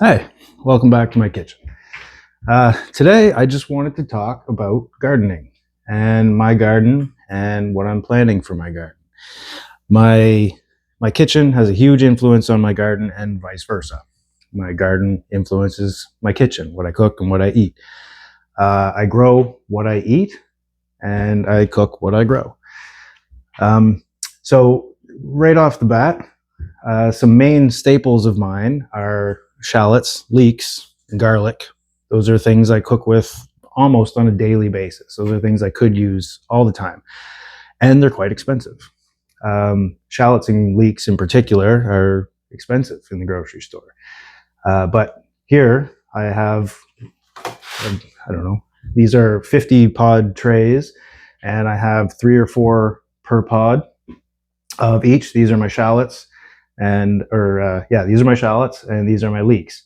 Hi, welcome back to my kitchen. Today, I just wanted to talk about gardening and my garden and what I'm planting for my garden. My my kitchen has a huge influence on my garden and vice versa. My garden influences my kitchen, what I cook and what I eat. I grow what I eat, and I cook what I grow. Um, so right off the bat, some main staples of mine are shallots, leeks, and garlic. Those are things I cook with almost on a daily basis. Those are things I could use all the time, and they're quite expensive. Shallots and leeks, in particular, are expensive in the grocery store. But here I have, I don't know, these are 50 pod trays, and I have 3 or 4 per pod of each. These are my shallots, these are my shallots, and these are my leeks.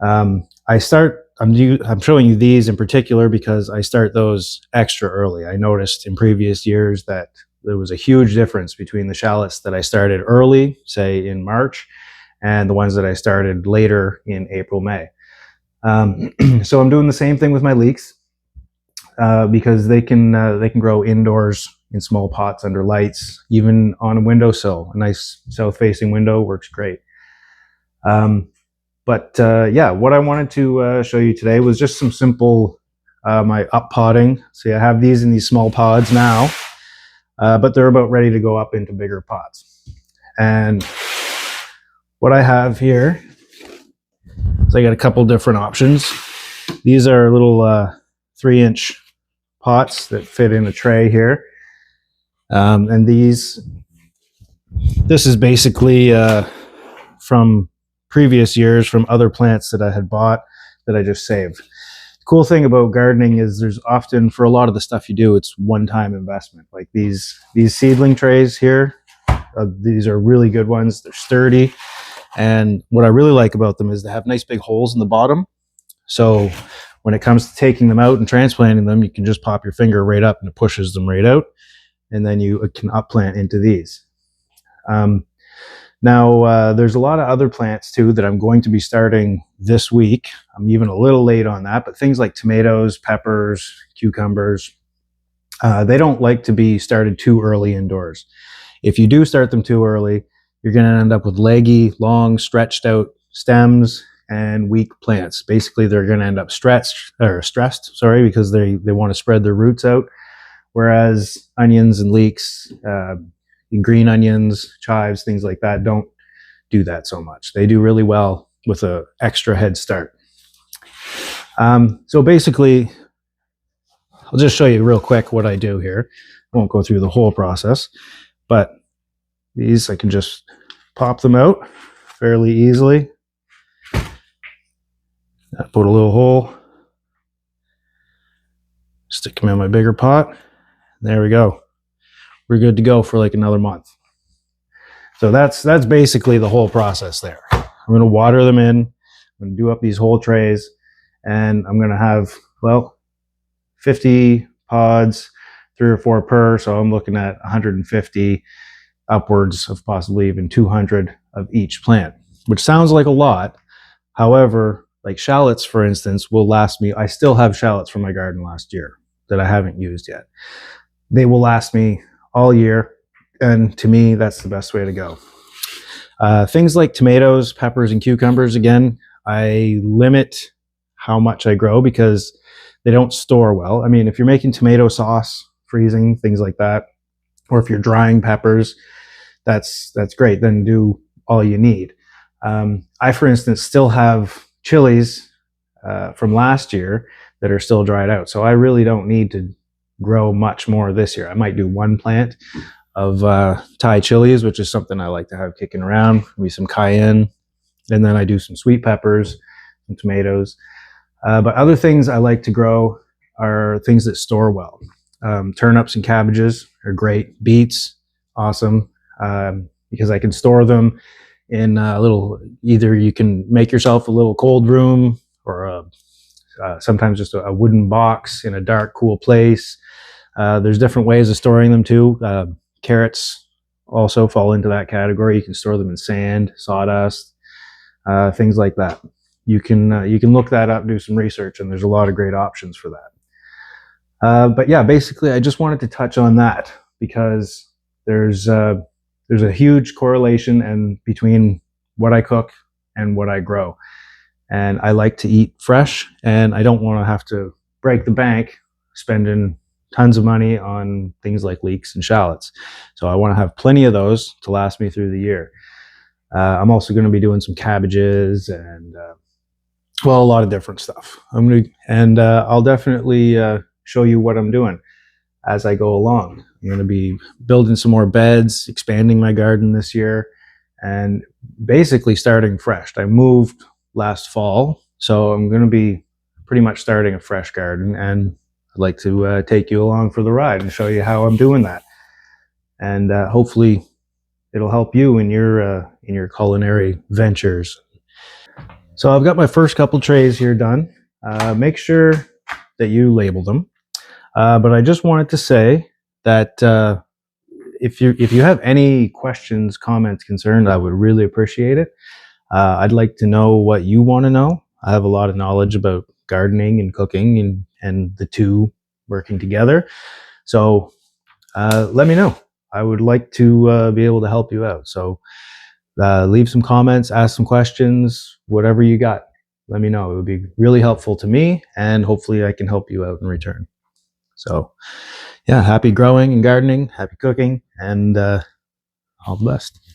I'm showing you these in particular because I start those extra early. I noticed in previous years that there was a huge difference between the shallots that I started early, say in March, and the ones that I started later in April, May. So I'm doing the same thing with my leeks because they can grow indoors in small pots under lights, even on a windowsill. A nice south-facing window works great. What I wanted to show you today was just some simple my up potting. See, I have these in these small pods now, but they're about ready to go up into bigger pots. And what I have here is I got a couple different options. These are little 3-inch pots that fit in a tray here. And this is basically from previous years from other plants that I had bought that I just saved. The cool thing about gardening is there's often, for a lot of the stuff you do, it's one-time investment. Like these seedling trays here, these are really good ones. They're sturdy. And what I really like about them is they have nice big holes in the bottom. So when it comes to taking them out and transplanting them, you can just pop your finger right up and it pushes them right out. And then you can upplant into these. Now, there's a lot of other plants too that I'm going to be starting this week. I'm even a little late on that, but things like tomatoes, peppers, cucumbers, they don't like to be started too early indoors. If you do start them too early, you're going to end up with leggy, long, stretched out stems and weak plants. Basically, they're going to end up stressed, because they want to spread their roots out. Whereas onions and leeks, green onions, chives, things like that don't do that so much. They do really well with an extra head start. So basically, I'll just show you real quick what I do here. I won't go through the whole process, but these I can just pop them out fairly easily. I put a little hole, stick them in my bigger pot. There we go. We're good to go for like another month. So that's basically the whole process there. I'm going to water them in. I'm going to do up these whole trays, and I'm going to have, 50 pods, 3 or 4 per. So I'm looking at 150 upwards of possibly even 200 of each plant, which sounds like a lot. However, like shallots, for instance, will last me. I still have shallots from my garden last year that I haven't used yet. They will last me all year. And to me, that's the best way to go. Things like tomatoes, peppers, and cucumbers, again, I limit how much I grow because they don't store well. I mean, if you're making tomato sauce, freezing, things like that, or if you're drying peppers, that's great. Then do all you need. I, for instance, still have chilies from last year that are still dried out. So I really don't need to grow much more this year. I might do 1 plant of Thai chilies, which is something I like to have kicking around, maybe some cayenne, and then I do some sweet peppers, some tomatoes. But other things I like to grow are things that store well. Turnips and cabbages are great. Beets, awesome, because I can store them in a little, either you can make yourself a little cold room or sometimes just a wooden box in a dark, cool place. There's different ways of storing them too. Carrots also fall into that category. You can store them in sand, sawdust. things like that. You can look that up, do some research, and there's a lot of great options for that. But yeah, basically, I just wanted to touch on that because there's a huge correlation and between what I cook and what I grow. And I like to eat fresh, and I don't want to have to break the bank spending tons of money on things like leeks and shallots. So I want to have plenty of those to last me through the year. I'm also going to be doing some cabbages and a lot of different stuff. I'll definitely show you what I'm doing as I go along. I'm going to be building some more beds, expanding my garden this year, and basically starting fresh. I moved last fall, so I'm going to be pretty much starting a fresh garden, and I'd like to take you along for the ride and show you how I'm doing that. And hopefully it'll help you in your culinary ventures. So I've got my first couple trays here done. Make sure that you label them. But I just wanted to say that if you have any questions, comments, concerns, I would really appreciate it. I'd like to know what you want to know. I have a lot of knowledge about gardening and cooking and the two working together. So let me know. I would like to be able to help you out. So leave some comments, ask some questions, whatever you got. Let me know. It would be really helpful to me, and hopefully I can help you out in return. So yeah, happy growing and gardening, happy cooking, and all the best.